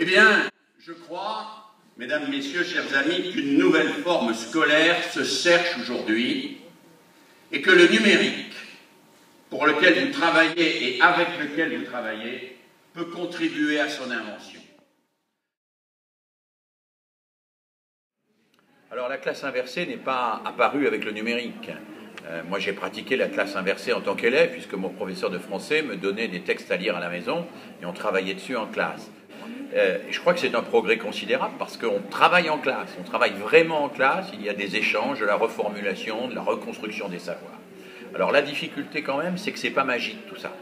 Eh bien, je crois, mesdames, messieurs, chers amis, qu'une nouvelle forme scolaire se cherche aujourd'hui et que le numérique, pour lequel vous travaillez et avec lequel vous travaillez, peut contribuer à son invention. Alors la classe inversée n'est pas apparue avec le numérique. Moi j'ai pratiqué la classe inversée en tant qu'élève puisque mon professeur de français me donnait des textes à lire à la maison et on travaillait dessus en classe. Et je crois que c'est un progrès considérable parce qu'on travaille en classe, on travaille vraiment en classe, il y a des échanges, de la reformulation, de la reconstruction des savoirs. Alors la difficulté quand même, c'est que c'est pas magique tout ça.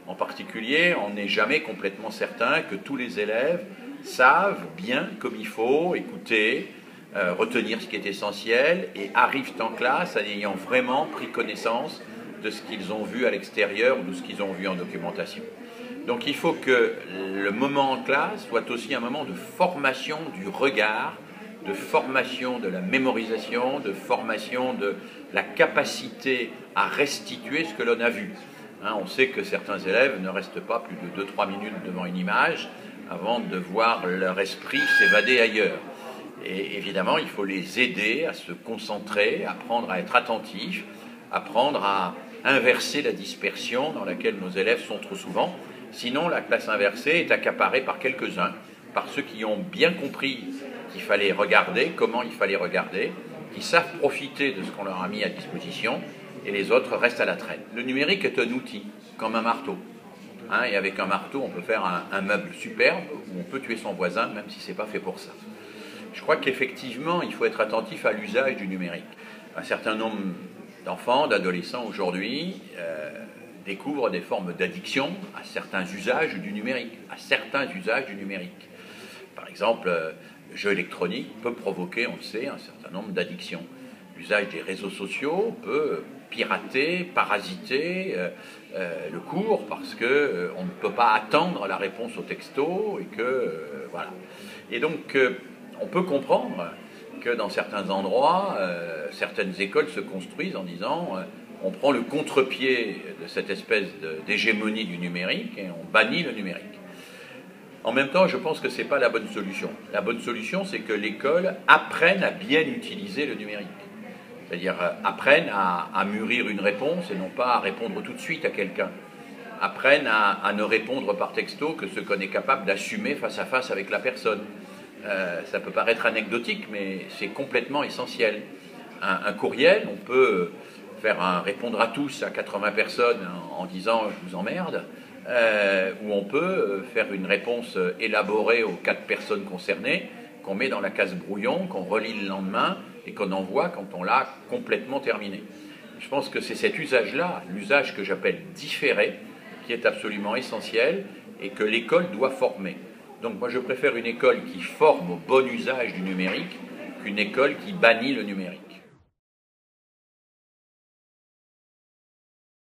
En particulier, on n'est jamais complètement certain que tous les élèves savent bien comme il faut écouter, retenir ce qui est essentiel et arrivent en classe en ayant vraiment pris connaissance de ce qu'ils ont vu à l'extérieur ou de ce qu'ils ont vu en documentation. Donc il faut que le moment en classe soit aussi un moment de formation du regard, de formation de la mémorisation, de formation de la capacité à restituer ce que l'on a vu. On sait que certains élèves ne restent pas plus de 2-3 minutes devant une image avant de voir leur esprit s'évader ailleurs. Et évidemment, il faut les aider à se concentrer, apprendre à être attentifs, apprendre à inverser la dispersion dans laquelle nos élèves sont trop souvent. Sinon, la classe inversée est accaparée par quelques-uns, par ceux qui ont bien compris qu'il fallait regarder, comment il fallait regarder, qui savent profiter de ce qu'on leur a mis à disposition, et les autres restent à la traîne. Le numérique est un outil, comme un marteau. Et avec un marteau, on peut faire un meuble superbe, où on peut tuer son voisin, même si ce n'est pas fait pour ça. Je crois qu'effectivement, il faut être attentif à l'usage du numérique. Un certain nombre d'enfants, d'adolescents aujourd'hui découvrent des formes d'addiction à certains usages du numérique, Par exemple, le jeu électronique peut provoquer, on le sait, un certain nombre d'addictions. L'usage des réseaux sociaux peut pirater, parasiter le cours parce qu'on ne peut pas attendre la réponse au texto et que voilà. Et donc on peut comprendre que dans certains endroits, certaines écoles se construisent en disant on prend le contre-pied de cette espèce d'hégémonie du numérique et on bannit le numérique. En même temps, je pense que ce n'est pas la bonne solution. La bonne solution, c'est que l'école apprenne à bien utiliser le numérique. C'est-à-dire apprenne à mûrir une réponse et non pas à répondre tout de suite à quelqu'un. Apprenne à ne répondre par texto que ce qu'on est capable d'assumer face à face avec la personne. Ça peut paraître anecdotique, mais c'est complètement essentiel. Un courriel, on peut répondre à tous, à 80 personnes en disant « je vous emmerde », ou on peut faire une réponse élaborée aux 4 personnes concernées, qu'on met dans la case brouillon, qu'on relit le lendemain et qu'on envoie quand on l'a complètement terminé. Je pense que c'est cet usage-là, l'usage que j'appelle différé, qui est absolument essentiel et que l'école doit former. Donc moi je préfère une école qui forme au bon usage du numérique qu'une école qui bannit le numérique.